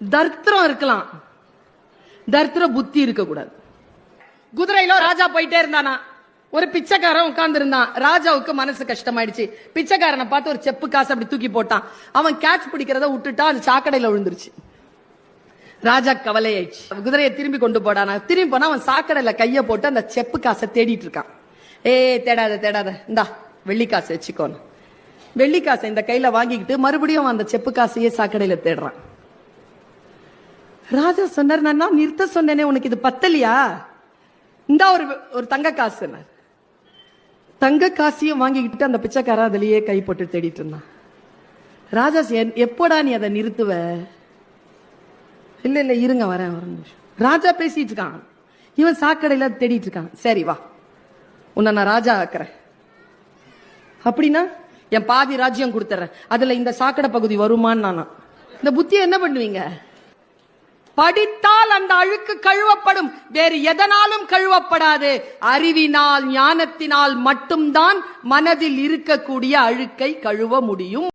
தர்த்திரம் இருக்கலாம், தர்த்திர புத்தி இருக்க கூடாது. குதிரையில ராஜா போயிட்டே இருந்தானா, ஒரு பிச்சைக்காரன் உட்கார்ந்து இருந்தான். ராஜாவுக்கு மனசு கஷ்டமாயிடுச்சு. பிச்சைக்காரனை பார்த்து ஒரு செப்பு காசு அப்படி தூக்கி போட்டான். அவன் கேட்ச் பிடிக்கிறத விட்டுட்டா, அது சாக்கடையில விழுந்துருச்சு. ராஜா கவலையாயிடுச்சு. குதிரையை திரும்பி கொண்டு போடானா. திரும்பி போனா அவன் சாக்கடையில கைய போட்டு அந்த செப்பு காசை தேடிட்டு இருக்கான். தேடாத தேடாத, இந்தா வெள்ளி காசு வச்சுக்கோன்னு. வெள்ளி காசை இந்த கையில வாங்கிக்கிட்டு மறுபடியும் அந்த செப்பு காசையே சாக்கடையில தேடுறான். ராஜா சொன்னார், நான் நிறுத்த சொன்னேனே, உனக்கு இது பத்தலையா? இந்தா ஒரு தங்க காசு. தங்க காசையும் வாங்கிக்கிட்டு அந்த பிச்சைக்கார அதுலயே கை போட்டு தேடிட்டு இருந்தான். ராஜா, எப்போடா நீ அதை நிறுத்துவ? இல்ல இல்ல இருங்க, வரேன் ஒரு நிமிஷம். ராஜா பேசிட்டு இருக்கான், இவன் சாக்கடையில தேடிட்டு இருக்கான். சரி வா, உன்னை நான் ராஜா ஆக்குறேன். அப்படின்னா என் பாதி ராஜ்யம் கொடுத்துறேன், அதுல இந்த சாக்கடை பகுதி வருமான்னு நானா? இந்த புத்தியை என்ன பண்ணுவீங்க? படித்தால் அந்த அழுக்கு கழுவப்படும், வேறு எதனாலும் கழுவப்படாது. அறிவினால் ஞானத்தினால் மட்டும்தான் மனதில் இருக்கக்கூடிய அழுக்கை கழுவ முடியும்.